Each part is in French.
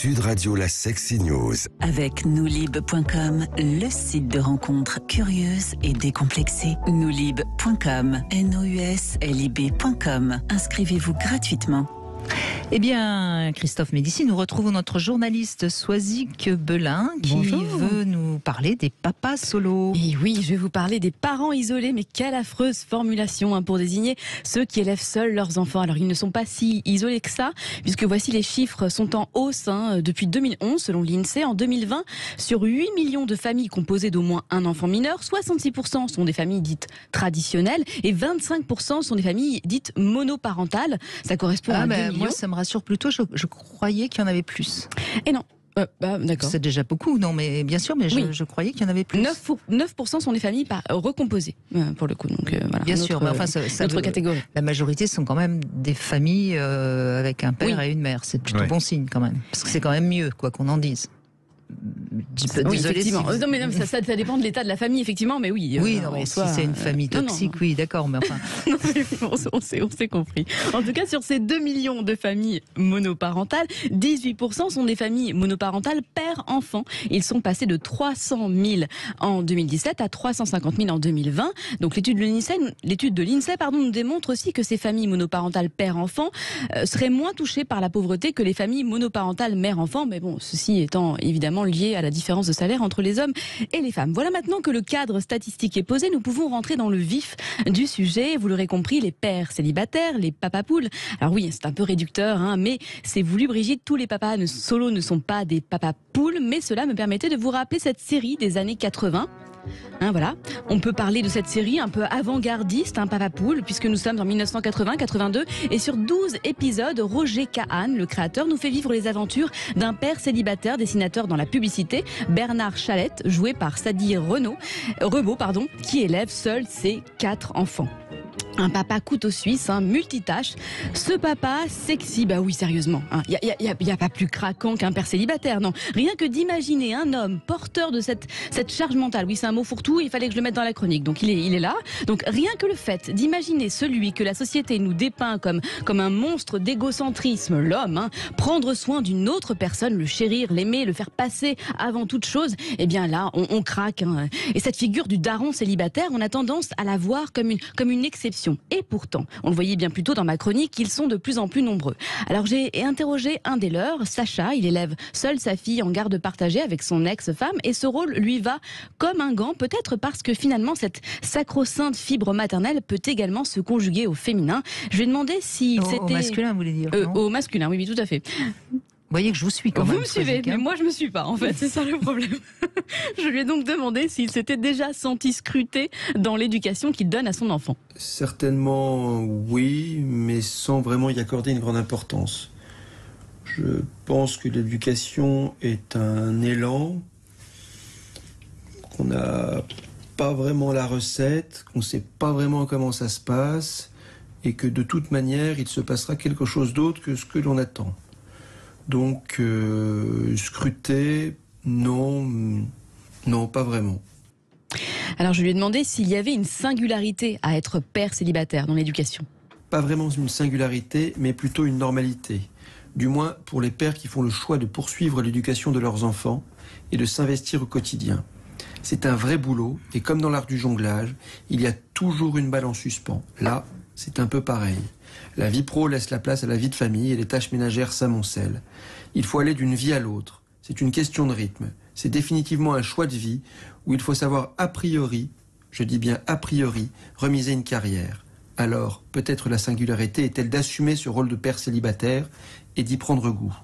Sud Radio, la Sexy News. Avec Noulib.com, le site de rencontres curieuses et décomplexées. Noulib.com, NOUSLIB.com. Inscrivez-vous gratuitement. Eh bien, Christophe Médici, nous retrouvons notre journaliste Soisic Belin qui veut nous parler des papas solos. Et oui, je vais vous parler des parents isolés, mais quelle affreuse formulation pour désigner ceux qui élèvent seuls leurs enfants. Alors, ils ne sont pas si isolés que ça, puisque voici les chiffres sont en hausse depuis 2011, selon l'INSEE. En 2020, sur 8 millions de familles composées d'au moins un enfant mineur, 66% sont des familles dites traditionnelles et 25% sont des familles dites monoparentales. Ça correspond à 2 millions. Moi, ça me rassure plutôt, je croyais qu'il y en avait plus. Et non. D'accord. C'est déjà beaucoup, non, mais bien sûr, mais je croyais qu'il y en avait plus. 9% sont des familles recomposées, pour le coup. Donc, voilà, bien sûr, mais enfin, notre catégorie. La majorité sont quand même des familles avec un père et une mère. C'est plutôt bon signe quand même. Parce que c'est quand même mieux, quoi qu'on en dise. Oui, effectivement. Non, mais non, ça dépend de l'état de la famille, effectivement, mais oui. Oui, non, mais si c'est une famille toxique, oui, d'accord, mais enfin. Non, mais on s'est compris. En tout cas, sur ces 2 millions de familles monoparentales, 18% sont des familles monoparentales père-enfant. Ils sont passés de 300 000 en 2017 à 350 000 en 2020. Donc l'étude de l'INSEE nous démontre aussi que ces familles monoparentales père-enfant seraient moins touchées par la pauvreté que les familles monoparentales mère-enfant. Mais bon, ceci étant évidemment lié à la différence de salaire entre les hommes et les femmes. Voilà, maintenant que le cadre statistique est posé, nous pouvons rentrer dans le vif du sujet. Vous l'aurez compris, les pères célibataires, les papas poules. Alors oui, c'est un peu réducteur, mais c'est voulu, Brigitte. Tous les papas solos ne sont pas des papas poules, mais cela me permettait de vous rappeler cette série des années 80. Voilà, on peut parler de cette série un peu avant-gardiste, Papa Poule, puisque nous sommes en 1980-82 et sur 12 épisodes, Roger Kahn, le créateur, nous fait vivre les aventures d'un père célibataire, dessinateur dans la publicité, Bernard Chalette, joué par Sadi Rebaud, qui élève seul ses 4 enfants. Un papa couteau suisse, multitâche. Ce papa sexy, bah oui, sérieusement. Y a pas plus craquant qu'un père célibataire, non. Rien que d'imaginer un homme porteur de cette charge mentale. Oui, c'est un mot fourre-tout, il fallait que je le mette dans la chronique. Donc il est là. Donc rien que le fait d'imaginer celui que la société nous dépeint comme un monstre d'égocentrisme, l'homme, prendre soin d'une autre personne, le chérir, l'aimer, le faire passer avant toute chose, eh bien là, on craque. Et cette figure du daron célibataire, on a tendance à la voir comme une exception. Et pourtant, on le voyait bien plus tôt dans ma chronique, ils sont de plus en plus nombreux. Alors j'ai interrogé un des leurs, Sacha, il élève seul sa fille en garde partagée avec son ex-femme et ce rôle lui va comme un gant, peut-être parce que finalement cette sacro-sainte fibre maternelle peut également se conjuguer au féminin. Je lui ai demandé s'il s'était... Au masculin, vous voulez dire au masculin, oui, tout à fait. Vous voyez que je vous suis quand même. Vous me suivez, mais moi je me suis pas en fait, c'est ça le problème. Je lui ai donc demandé s'il s'était déjà senti scruté dans l'éducation qu'il donne à son enfant. Certainement oui, mais sans vraiment y accorder une grande importance. Je pense que l'éducation est un élan, qu'on n'a pas vraiment la recette, qu'on ne sait pas vraiment comment ça se passe, et que de toute manière il se passera quelque chose d'autre que ce que l'on attend. Donc, scruter, non, pas vraiment. Alors, je lui ai demandé s'il y avait une singularité à être père célibataire dans l'éducation. Pas vraiment une singularité, mais plutôt une normalité. Du moins pour les pères qui font le choix de poursuivre l'éducation de leurs enfants et de s'investir au quotidien. C'est un vrai boulot, et comme dans l'art du jonglage, il y a toujours une balle en suspens. Là, c'est un peu pareil. La vie pro laisse la place à la vie de famille et les tâches ménagères s'amoncellent. Il faut aller d'une vie à l'autre. C'est une question de rythme. C'est définitivement un choix de vie où il faut savoir a priori, je dis bien a priori, remiser une carrière. Alors, peut-être la singularité est-elle d'assumer ce rôle de père célibataire et d'y prendre goût.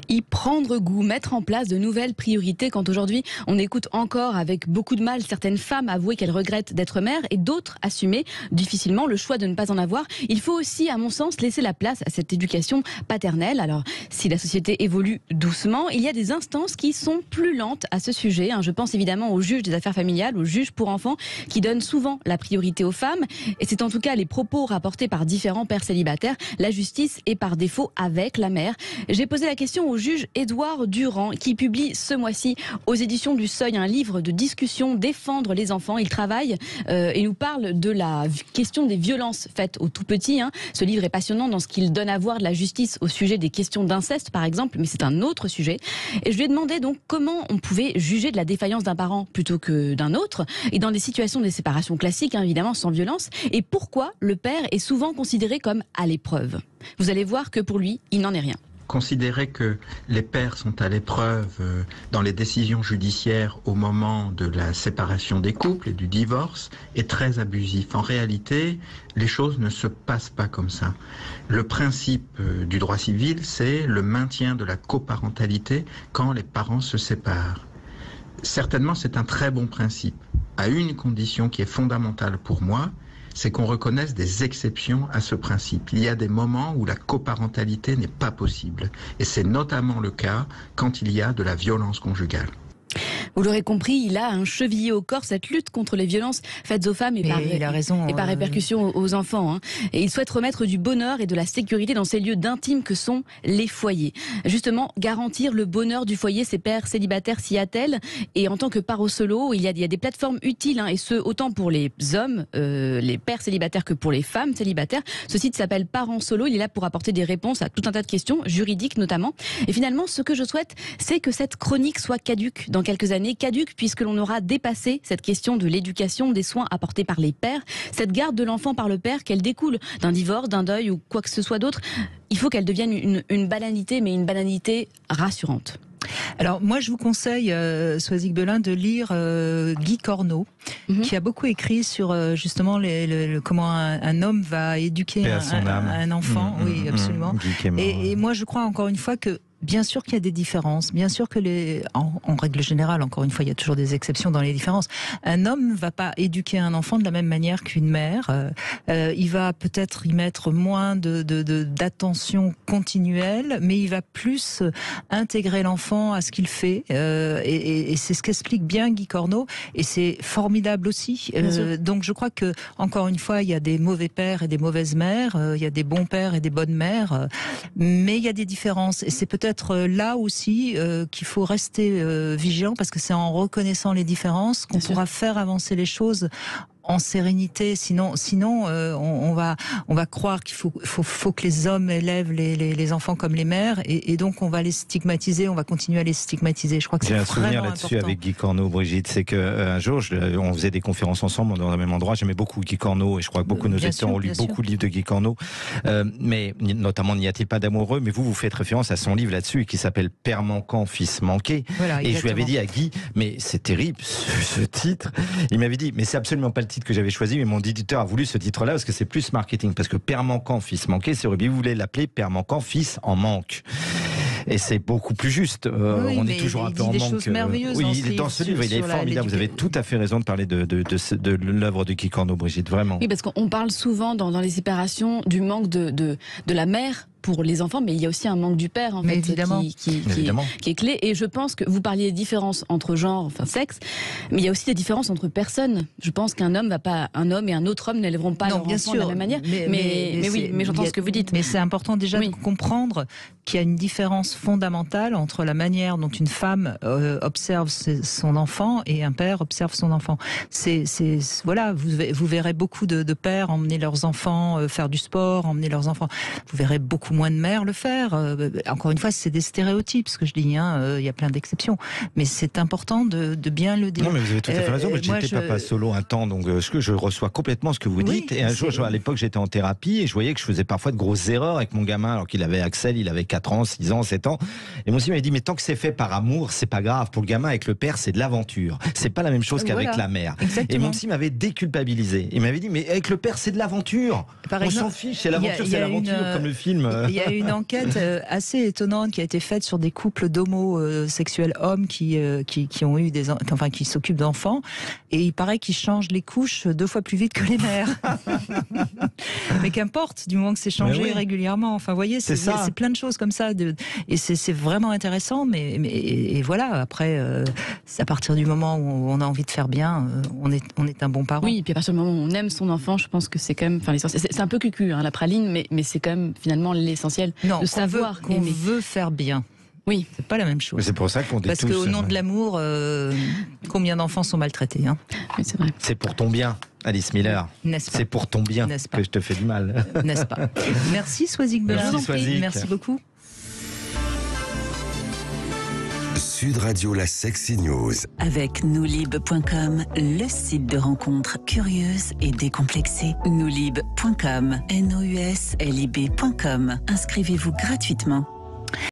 Y prendre goût, mettre en place de nouvelles priorités quand aujourd'hui on écoute encore avec beaucoup de mal certaines femmes avouer qu'elles regrettent d'être mères et d'autres assumer difficilement le choix de ne pas en avoir. Il faut aussi, à mon sens, laisser la place à cette éducation paternelle. Alors, si la société évolue doucement, il y a des instances qui sont plus lentes à ce sujet. Je pense évidemment aux juges des affaires familiales, aux juges pour enfants, qui donnent souvent la priorité aux femmes. Et c'est en tout cas les propos rapportés par différents pères célibataires. La justice est par défaut avec la mère. J'ai posé la question question au juge Édouard Durand, qui publie ce mois-ci aux éditions du Seuil un livre de discussion Défendre les enfants. Il travaille et nous parle de la question des violences faites aux tout petits. Ce livre est passionnant dans ce qu'il donne à voir de la justice au sujet des questions d'inceste, par exemple, mais c'est un autre sujet. Et je lui ai demandé donc comment on pouvait juger de la défaillance d'un parent plutôt que d'un autre, et dans des situations de séparation classiques, évidemment, sans violence, et pourquoi le père est souvent considéré comme à l'épreuve. Vous allez voir que pour lui, il n'en est rien. Considérer que les pères sont à l'épreuve dans les décisions judiciaires au moment de la séparation des couples et du divorce est très abusif. En réalité, les choses ne se passent pas comme ça. Le principe du droit civil, c'est le maintien de la coparentalité quand les parents se séparent. Certainement, c'est un très bon principe, à une condition qui est fondamentale pour moi, c'est qu'on reconnaisse des exceptions à ce principe. Il y a des moments où la coparentalité n'est pas possible. Et c'est notamment le cas quand il y a de la violence conjugale. Vous l'aurez compris, il a un chevillé au corps, cette lutte contre les violences faites aux femmes et par répercussion aux enfants. Et il souhaite remettre du bonheur et de la sécurité dans ces lieux d'intime que sont les foyers. Justement, garantir le bonheur du foyer, ces pères célibataires s'y attellent. Et en tant que parents solo, il y a des plateformes utiles, et ce, autant pour les hommes, les pères célibataires, que pour les femmes célibataires. Ce site s'appelle Parents Solo. Il est là pour apporter des réponses à tout un tas de questions, juridiques notamment. Et finalement, ce que je souhaite, c'est que cette chronique soit caduque dans quelques années. Caduque puisque l'on aura dépassé cette question de l'éducation, des soins apportés par les pères, cette garde de l'enfant par le père, qu'elle découle d'un divorce, d'un deuil ou quoi que ce soit d'autre. Il faut qu'elle devienne une banalité, mais une banalité rassurante. Alors moi je vous conseille, Soisic Belin, de lire Guy Corneau, qui a beaucoup écrit sur justement comment un homme va éduquer un enfant. Oui, absolument. Et moi je crois encore une fois que bien sûr qu'il y a des différences, bien sûr que en règle générale, encore une fois, il y a toujours des exceptions dans les différences. Un homme ne va pas éduquer un enfant de la même manière qu'une mère. Il va peut-être y mettre moins d'attention continuelle, mais il va plus intégrer l'enfant à ce qu'il fait. Et c'est ce qu'explique bien Guy Corneau. Et c'est formidable aussi. Donc je crois que, encore une fois, il y a des mauvais pères et des mauvaises mères. Il y a des bons pères et des bonnes mères. Mais il y a des différences. Et c'est peut-être là aussi qu'il faut rester vigilant, parce que c'est en reconnaissant les différences qu'on pourra faire avancer les choses en sérénité. Sinon, on va croire qu'il faut que les hommes élèvent les enfants comme les mères, et donc on va les stigmatiser, on va continuer à les stigmatiser. Je crois que c'est vraiment important. J'ai un souvenir là-dessus avec Guy Corneau, Brigitte, c'est qu'un jour, on faisait des conférences ensemble dans le même endroit. J'aimais beaucoup Guy Corneau, et je crois que beaucoup de nos éditeurs ont lu beaucoup de livres de Guy Corneau, mais notamment N'y a-t-il pas d'amoureux, mais vous faites référence à son livre là-dessus qui s'appelle Père manquant, fils manqué. Voilà, et je lui avais dit à Guy, mais c'est terrible ce titre. Il m'avait dit, mais c'est absolument pas le titre que j'avais choisi, mais mon éditeur a voulu ce titre-là parce que c'est plus marketing, parce que Père manquant, fils manqué, c'est horrible. Vous voulez l'appeler Père manquant, fils en manque. Et c'est beaucoup plus juste. On est toujours un peu en manque. Il dit des choses merveilleuses dans ce livre. Il est formidable. Vous avez tout à fait raison de parler de l'œuvre de Guy Corneau, Brigitte, vraiment. Oui, parce qu'on parle souvent dans les séparations du manque de la mère pour les enfants, mais il y a aussi un manque du père, en fait, qui est clé. Et je pense que vous parliez des différences entre genre, enfin sexe, mais il y a aussi des différences entre personnes. Je pense qu'un homme et un autre homme n'élèveront pas leur enfant de la même manière. Mais j'entends ce que vous dites. Mais c'est important déjà de comprendre qu'il y a une différence fondamentale entre la manière dont une femme observe son enfant et un père observe son enfant. Voilà, vous verrez beaucoup de pères emmener leurs enfants faire du sport, emmener leurs enfants. Vous verrez beaucoup moins de mères le faire. Encore une fois, c'est des stéréotypes, ce que je dis. Il y a plein d'exceptions, mais c'est important de bien le dire. Non, mais vous avez tout à fait raison. J'étais papa solo un temps, donc je reçois complètement ce que vous dites. Et un jour, à l'époque, j'étais en thérapie et je voyais que je faisais parfois de grosses erreurs avec mon gamin, alors qu'il avait Axel, il avait 4 ans, 6 ans, 7 ans. Et mon psy m'avait dit, mais tant que c'est fait par amour, c'est pas grave. Pour le gamin, avec le père, c'est de l'aventure. C'est pas la même chose qu'avec la mère. Exactement. Et mon psy m'avait déculpabilisé. Il m'avait dit, mais avec le père, c'est de l'aventure. On s'en fiche, c'est l'aventure, c'est l'aventure, comme le film. Il y a une enquête assez étonnante qui a été faite sur des couples d'homosexuels hommes qui ont eu qui s'occupent d'enfants, et il paraît qu'ils changent les couches 2 fois plus vite que les mères. Mais qu'importe, du moment que c'est changé régulièrement. Enfin, vous voyez, c'est plein de choses comme ça, et c'est vraiment intéressant. Mais voilà, après, à partir du moment où on a envie de faire bien, on est un bon parent. Oui, et puis à partir du moment où on aime son enfant, je pense que c'est quand même, l'essentiel. C'est un peu cucu, la praline, mais c'est quand même finalement l'essentiel de savoir qu'on veut faire bien. Oui. C'est pas la même chose. C'est pour ça qu'on dit Parce qu'au nom de l'amour, combien d'enfants sont maltraités, hein? Oui, c'est vrai. C'est pour ton bien, Alice Miller. N'est-ce pas? C'est pour ton bien que je te fais du mal. N'est-ce pas? Merci Soisic Belin. Merci Soisic. Merci beaucoup. Sud Radio, la Sexy News. Avec noulib.com, le site de rencontres curieuses et décomplexées. Noulib.com, NOUSLIB.com. Inscrivez-vous gratuitement.